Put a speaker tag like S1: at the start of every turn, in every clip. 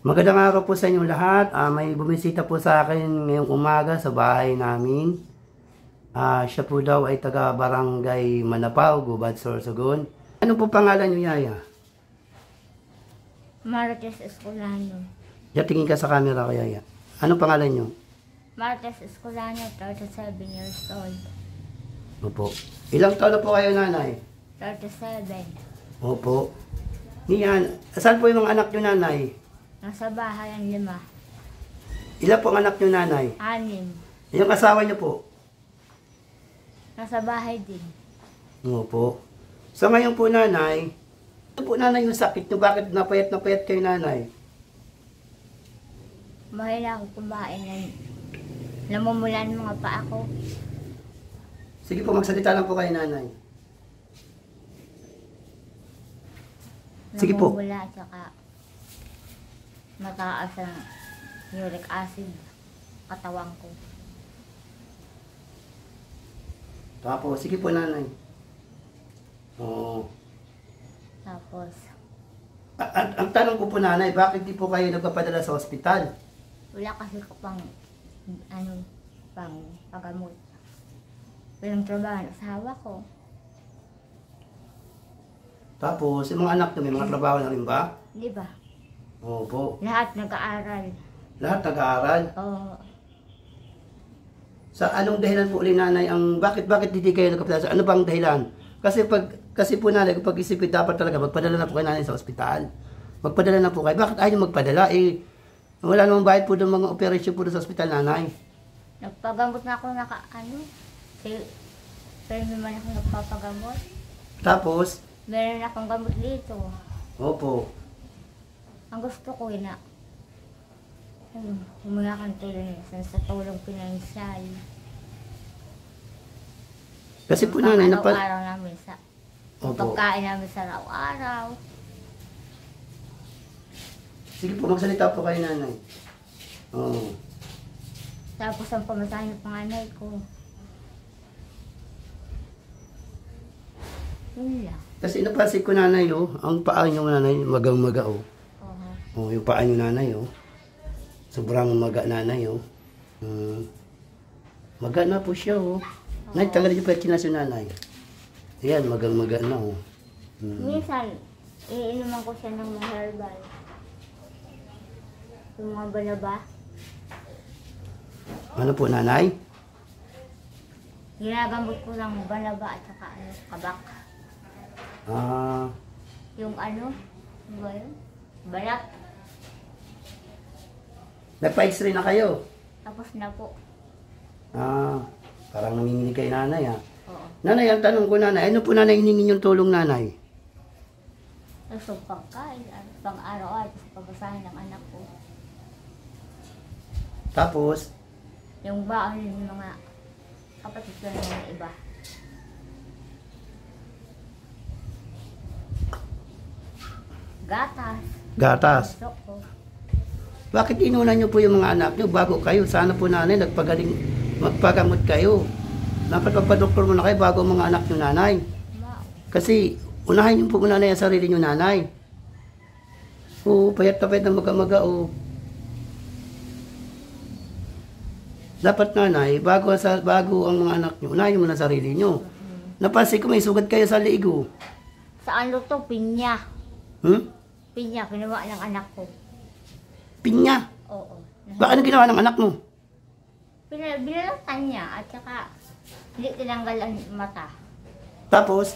S1: Magandang araw po sa inyong lahat. May bumisita po sa akin ngayong umaga sa bahay namin. Siya po daw ay taga Barangay Manapaw, Gubad, Sorsogon. Ano po pangalan niyo, Yaya?
S2: Marites Escolano.
S1: Ya, tingin ka sa camera ko, Yaya. Ano pangalan niyo?
S2: Marites Escolano, 37 years old.
S1: Opo. Ilang taon na po kayo, nanay?
S2: 37.
S1: Opo. Niyan, saan po yung mga anak niyo, nanay?
S2: Nasa bahay ang 5.
S1: Ilan po ang anak niyo, nanay?
S2: 6.
S1: Yung asawa niyo po?
S2: Nasa bahay din.
S1: Opo. So ngayon po, nanay, ano po, nanay, yung sakit niyo? Bakit napayat kayo, nanay?
S2: Mahina ako kumain na namumulan mga paa ko.
S1: Sige po, magsalita lang po kayo, nanay. Sige po.
S2: Namumula at saka mataas ang uric acid katawan ko.
S1: Tapos, sige po, nanay. Oo.
S2: Tapos,
S1: Ang tanong ko po, nanay, bakit di po kayo nagpapadala sa ospital?
S2: wala kasi ko pang pagamot. Walang trabaho ng asawa ko.
S1: Tapos, yung mga anak nyo, may mga trabaho na rin ba?
S2: Di ba?
S1: Opo.
S2: Lahat nag-aaral.
S1: Lahat nag-aaral.
S2: Oo.
S1: Sa anong dahilan po ulit, nanay, bakit hindi kayo nagpapadala? Ano bang dahilan? Kasi po, nanay, kapag isipin, dapat talaga magpadala na po kayo, nanay, sa ospital. Magpadala na po kayo. Bakit ayaw nyo magpadala? Wala namang bayad po doon, mga operasyon po doon sa ospital, nanay.
S2: Nagpagamot na ako pero naman ako nagpapagamot.
S1: Tapos,
S2: Meron akong gamot dito.
S1: opo.
S2: Ang gusto ko huminga kang tulong sa tulong pinansyal.
S1: Kasi po, nanay,
S2: araw-araw namin sa
S1: Opo.
S2: pagkain namin sa araw-araw.
S1: Sige po, magsalita po kayo, nanay. Oo.
S2: Tapos ang pamasahe ng panganay ko. Yun lang.
S1: Kasi napansin ko, nanay, ang paa niyo, nanay, magang-maga,
S2: Oo.
S1: yung paa niyo, nanay, sobrang maga, nanay, maga na po siya, Nay, tagal niyo pa kinasyon, nanay. Ayan, magang-maga na,
S2: Minsan, iinuman ko siya ng mga herbal. Yung mga balaba.
S1: Ano po, nanay?
S2: Ginagamot ko ng balaba at saka kabak. Yung ano ba yun? Balat.
S1: Nagpa-x-ray na kayo?
S2: Tapos na po.
S1: Parang nanginginig kay nanay,
S2: Oo.
S1: Nanay, ang tanong ko, nanay, ano po, nanay, hiningi niyong tulong, nanay?
S2: So, pagkain, pang araw-araw, sa pagkasahin ng anak ko.
S1: Tapos,
S2: Yung baon ng mga kapatid ko ng mga iba.
S1: gatas.
S2: Gusto ko.
S1: Bakit inunan niyo po yung mga anak niyo bago kayo? Sana po, nanay, magpagamot kayo. Dapat magpa-doktor muna kayo bago ang mga anak niyo, nanay.
S2: Wow.
S1: Kasi, unahin niyo po muna ang sarili niyo, nanay. Payat na payat na maga-maga, Dapat, nanay, bago ang mga anak niyo, unahin niyo muna ang sarili niyo. Napansin ko, may sugat kayo sa liigo.
S2: Sa ano to? Pinya. Pinya, ginawa ng anak ko.
S1: Pinya.
S2: Oo.
S1: Ano ginawa ng anak mo?
S2: Binalatan niya at saka hindi tinanggal ang mata.
S1: Tapos,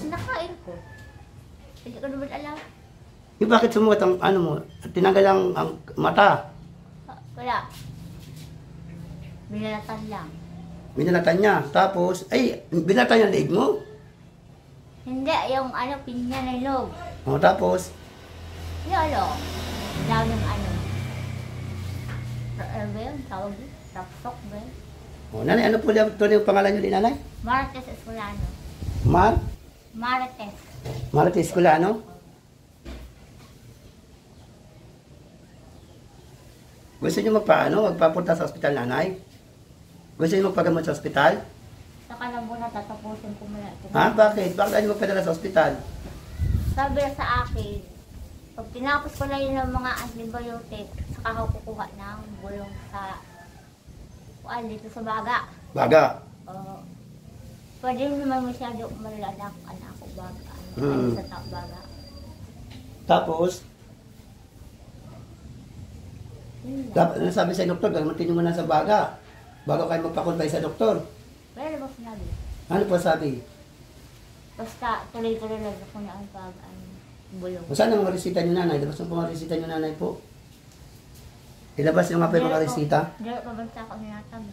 S2: Nakain ko. Hindi ko naman alam.
S1: bakit sumugat ang ano mo? Tinanggal ang mata.
S2: Wala. Binalatan lang.
S1: Binalatan niya. Tapos, binalatan niya ang liig mo.
S2: Hindi, yung pinya na loob.
S1: Tapos,
S2: Yung daw ng ano ba yun? Tawag yun? Rapsok ba yun?
S1: nanay, ano po yung pangalan niyo din, nanay?
S2: Marites Escolano. Marites.
S1: Marites Escolano? Gusto niyo magpapunta sa ospital, nanay? Gusto niyo magpagamot sa ospital?
S2: Saka na muna tatapusin ko muna.
S1: Bakit? Bakit ayaw magpadala sa ospital?
S2: Sabi sa akin, Pag tinapos ko na yun ng mga antibiotic, saka ako kukuha ng bulong sa dito sa baga.
S1: Baga.
S2: Oo. Pwede rin naman masyado malanak ako baga. Sa baga.
S1: Tapos, ano sabi sa doktor, gamitin mo na sa baga. Bago kayo magpakuntay sa doktor.
S2: Pero ba sinabi?
S1: Ano po sabi?
S2: Basta tuloy-tuloy lang ako na ang bulong.
S1: Saan ang resita niyo nanay? Ilabas mo po ang resita niyo nanay po. Ilabas niyo nga po yung mga resita.
S2: Hindi pa basta ako hinatag.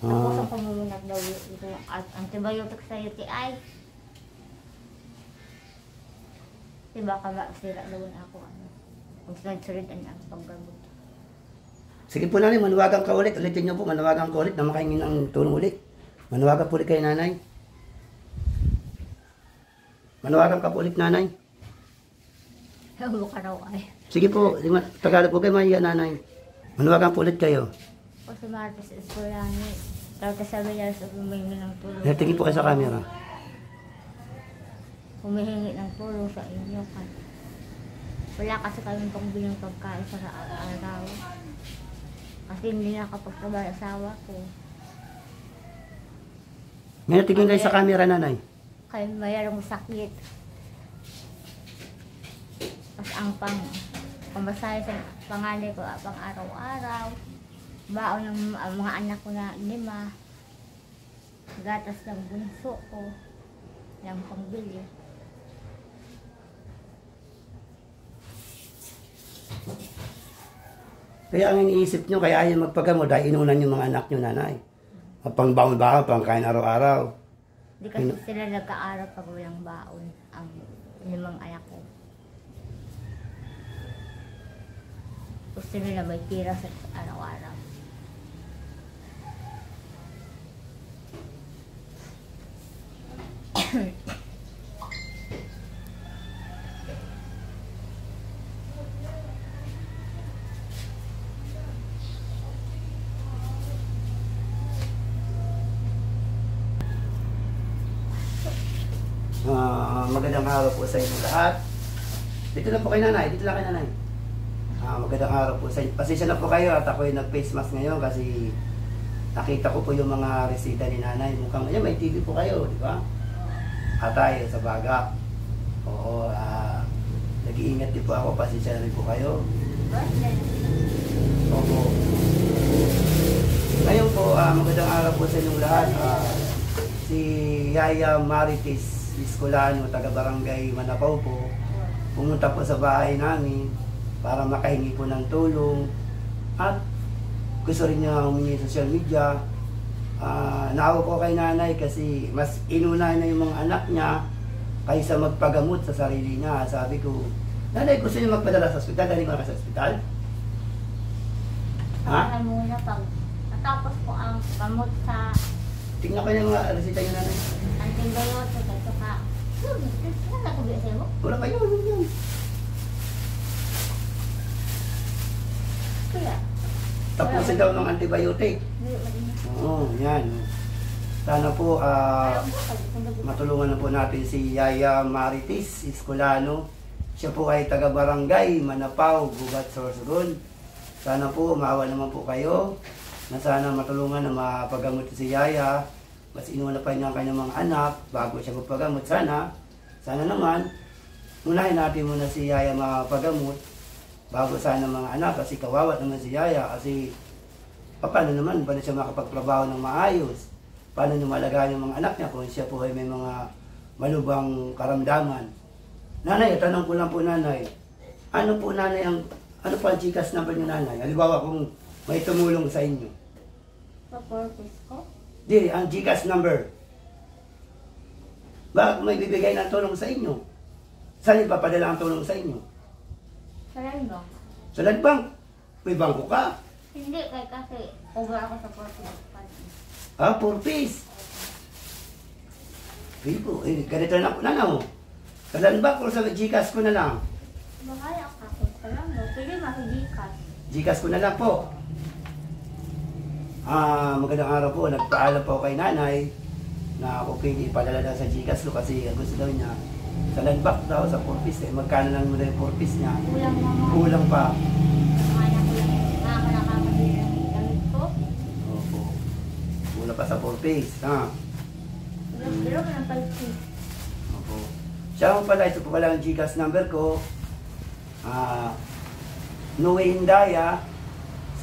S1: Ah.
S2: Tapos ang pumumunag daw ito yung antibiotic sa UTI. Diba ka ba sira daw na ako kung sunod-sunod ang paggamot.
S1: Sige po nanay, manawagan ka ulit. Ulitin niyo po, manawagan ka ulit na makaingin ng tulong ulit. Manawagan po ulit kayo nanay. Manawagan ka po ulit nanay.
S2: Huwag ka raw ay.
S1: Sige po, Tagalog po kayo mahiya nanay. Manawagan po ulit kayo.
S2: O si Marcos Escolani. Tapos sabi niya sa humihingi ng tulong.
S1: Tingin po kayo sa camera.
S2: Humihingi ng tulong sa inyo. Wala kasi kami pang bilang pagkain sa araw. Kasi hindi nakapagtrabaho ang asawa ko.
S1: Ngayon tingin kayo sa camera nanay.
S2: Kaya mayroong sakit. Tapos ang pamasahe sa panganay ko pang araw-araw. Baon ng mga anak ko na 5. Gatas ng bunso ko. Yung pangbili.
S1: Kaya ang iniisip nyo, kaya ayaw magpagamot dahil inunan yung mga anak nyo nanay. Pangbaon ba pang kain araw-araw.
S2: Hindi kasi sila nagka-araw pag walang baon ang 5 anak ko. Gusto nila may tira sa araw-araw.
S1: Magandang araw po sa inyo lahat. Dito lang po kay nanay, dito lang kay nanay. Magandang araw po sa inyo. Pasensya na po kayo at ako ay nag-face mask ngayon kasi nakita ko po yung mga resita ni nanay. Mukhang may TV po kayo, di ba? Tayo sa baga. Oo, nag-iingat din po ako, pasensya na rin po kayo. Opo. Ngayon po, magandang araw po sa inyong lahat. Si Yaya Marites Escolano, taga-barangay Manapaw po, pumunta po sa bahay namin para makahingi po ng tulong at gusto rin niya humingi sa social media. Naawa po kay nanay kasi mas inuna na yung mga anak niya kaysa magpagamot sa sarili niya. Sabi ko, nanay, gusto niyo magpadala sa ospital? Galing ko na sa ospital? Ha?
S2: Muna pag natapos po ang gamot sa
S1: Tingnan ko yung mga resita niyo nanay.
S2: antibiotic at saka wala ko ba sa'yo?
S1: Wala pa yun.
S2: Kaya?
S1: Tapusin daw ng antibiotic. Oo, yan. Sana po matulungan na po natin si Yaya Marites Escolano. Siya po ay taga-barangay Manapaw, Gubat, Sorsogon. Sana po maawa naman po kayo na sana matulungan na mapagamot si Yaya. Mas inuuna pa niya ang kanyang mga anak bago siya magpagamot. Sana naman, unahin natin muna si Yaya mapagamot bago sana mga anak kasi kawawa naman si Yaya kasi paano naman ba na siya makapagtrabaho ng maayos? Paano niya malagaan yung mga anak niya kung siya po ay may mga malubang karamdaman? Nanay, tanong ko lang po nanay, ano po po ang GCash number niyo nanay? Halimbawa kung may tumulong sa inyo.
S2: Sa purpose ko?
S1: Di, ang GCash number. Bakit may bibigay ng tulong sa inyo? Saan ipapadala ang tulong sa inyo?
S2: Sa Landbank?
S1: Sa Landbank? May bangko ka?
S2: Hindi, kasi over ako sa purpose.
S1: 4 piece. Pipo, ganito na po na. Sa Landbank o sa GCash ko na lang?
S2: Makaya ako sa Landbank. Pwede makigikas.
S1: GCash ko na lang po. Magandang araw po. Nagpaalam po kay nanay na ako pwede ipadala na sa GCash ko kasi gusto daw niya Sa landback daw, sa 4 piece eh. Magkano lang muna yung 4 piece niya?
S2: Kulang naman.
S1: Kulang pa.
S2: Mga anak ko lang. Nakakapagin ang gamit ko.
S1: Opo. Kulang pa sa 4 piece. Ha?
S2: Pero ka ng palpis.
S1: Opo. Siya mo pala, ito po pala ang Gcash number ko. Noe Indaya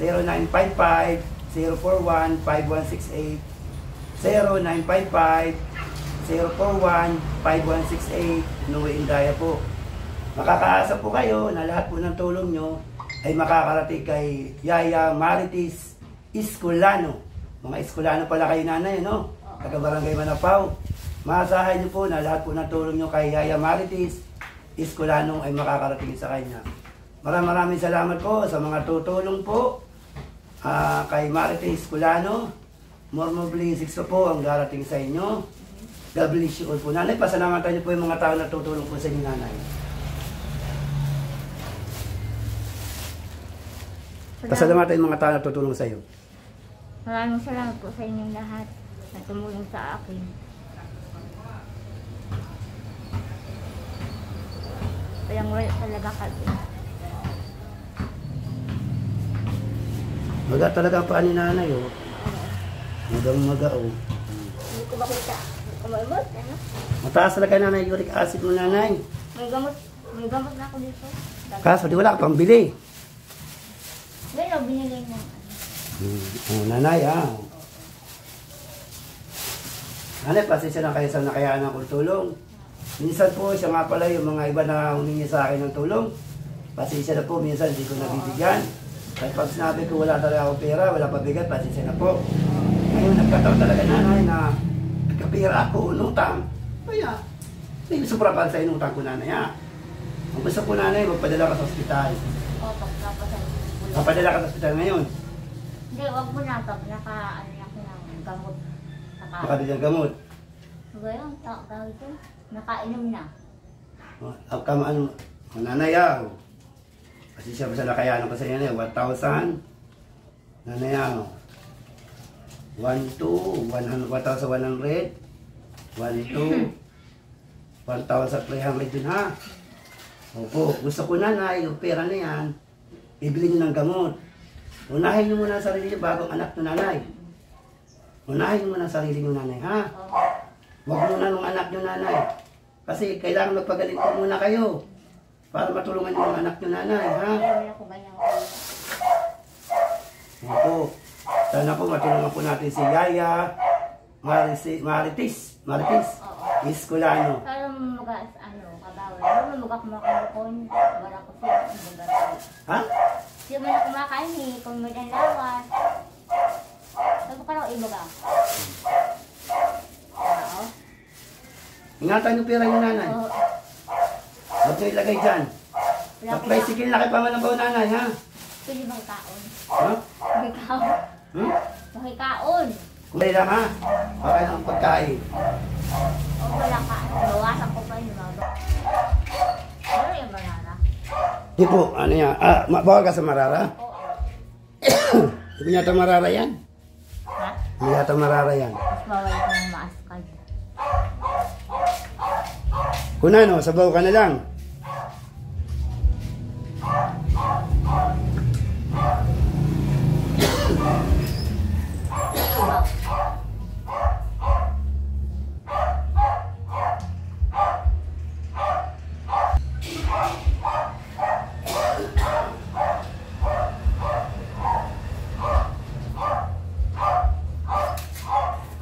S1: 0955-041-5168 0955-041-5168 Noe Indaya po. Makakaasa po kayo na lahat po ng tulong nyo ay makakarating kay Yaya Marites Escolano. Mga Escolano pala kayo nanay, no? Taga Barangay Manapaw. Maasahan nyo po na lahat po ng tulong nyo kay Yaya Marites Escolano ay makakarating sa kanya. Maraming salamat po sa mga tutulong po kay Marites Escolano. More blessings po ang darating sa inyo. God bless you all po. Nanay, pasalamatan niyo po yung mga tao na tutulong po sa inyo, nanay. Pasalamatan yung mga tao na tutulong sa iyo.
S2: Maraming salamat po sa inyong lahat na tumulong sa akin. Wala talaga kami.
S1: Maga talaga ang paa ni nanay, oh. Maga, oh.
S2: Hindi ko makita. Kumamot, ano?
S1: Mataas talaga nanay, uric acid mo, nanay.
S2: May gamot na ako dito.
S1: Kaso, di wala ka pang bili.
S2: Pero binili mo.
S1: Nanay, Nanay, pasensya na kayo sa nakayaan ng tulong. Minsan po, siya nga pala yung mga iba na humingi sa akin ng tulong. Pasensya na po, minsan hindi ko nabibigyan. Kahit pag sinabi ko wala talaga ako pera, wala pabigat, pasensya na po. Ngayon, nagkataon talaga nanay na nagkapira ako, unutang. Kaya, may sobra pa sa inutang ko nanay, Ang gusto ko nanay, magpadala ka sa ospital.
S2: O, pagkapasan.
S1: Magpadala ka sa ospital ngayon.
S2: Hindi, wag mo na. Pag naka-ano ako ng gamot.
S1: Makabili ng gamot.
S2: Ngayon, tawag ito. Nakainom na.
S1: Nanay, kasi siya sa nakayanan ko sa inyo, 1,000. Nanay, 1,100. 1,300 din, ha? Opo, gusto ko nanay, yung pera na yan, ibili nyo ng gamot. Unahin nyo muna ang sarili nyo bago ang anak nyo nanay. Unahin nyo muna ang sarili nyo nanay, ha? Huwag muna ng anak nyo nanay. Kasi kailangan magpagaling po muna kayo para matulungan nyo ang anak nyo nanay, ha?
S2: Meron ako ganyan ko.
S1: Opo. Sana po matulungan po natin si Yaya Marites Escolano.
S2: Pero magas, kabawal. Pero magakamakakon. Wala ko siya.
S1: Ha?
S2: Siya man na kumakain kung may lawas. Sabi ko lang ibaga. Oo.
S1: Ingatan yung pera nyo nanay. Huwag nyo ilagay dyan. Mag-tricycle na kayo pa man ang baon nanay, ha?
S2: Pwede bang kaon?
S1: Ha?
S2: Makikaon. Makikaon.
S1: Kung lang, ha? Okay lang ang pagkain.
S2: O wala ka. Bawasan ko pa yung mga. Pero yung banana.
S1: Di po, ano yan? Bawal ka sa Marara?
S2: Oo.
S1: Hindi yata Marara yan.
S2: Ha?
S1: Hindi yata Marara yan.
S2: Mas bawal ko ng maaskal.
S1: Kung ano, sabaw ka na lang.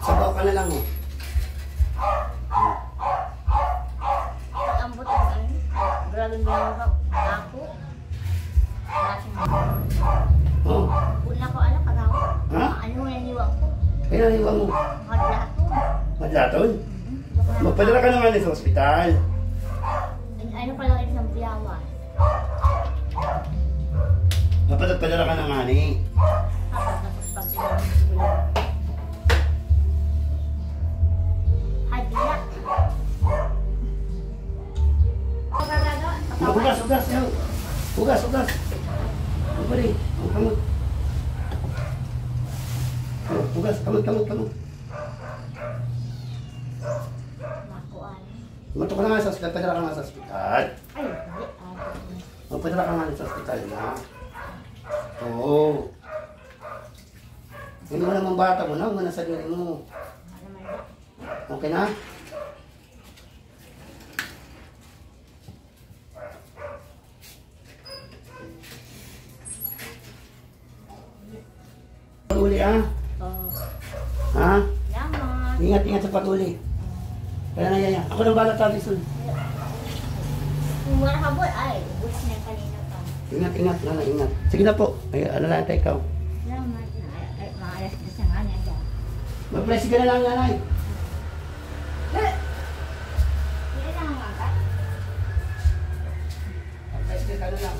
S1: Sabaw ka na lang, oh.
S2: Ambot ang ano. Grabing binawa ako.
S1: Oh.
S2: Una ko anak kagawa.
S1: Ha?
S2: Ano yung naniwag ko?
S1: Kaya naniwag mo.
S2: Madlato.
S1: Madlaton? Magpadala ka naman sa ospital.
S2: Ano pala rin sa biyawa?
S1: Padala ka ng ani.
S2: Tapos pag Hadila.
S1: Hugas, hugas, yaw. Hugas, hugas. Ang pari, ang kamot. Hugas, kamot.
S2: Makuan.
S1: Tumatok ka na nga sa ospital, padala ka nga sa ospital.
S2: Ay, hindi.
S1: Magpadala ka nga sa ospital na. Oo. Hindi mo naman bata mo na, muna sa sarili mo. Okay na? Pag-uli ah.
S2: Oo.
S1: Ha?
S2: Salamat.
S1: Ingat-ingat sa pag-uli. Kaya na yan. Ako nang balat tabi sun.
S2: Kung wala ka boy, ay, ubus na yung kanina pa.
S1: Ingat-ingat na, ingat. Sige na po. Ay, ano lang tayo ikaw.
S2: Salamat na. Ay, mga alas 10 na nga niya.
S1: Mag-press ka na lang, nanay.
S2: Hindi lang ang agad.
S1: Mag-press ka na lang.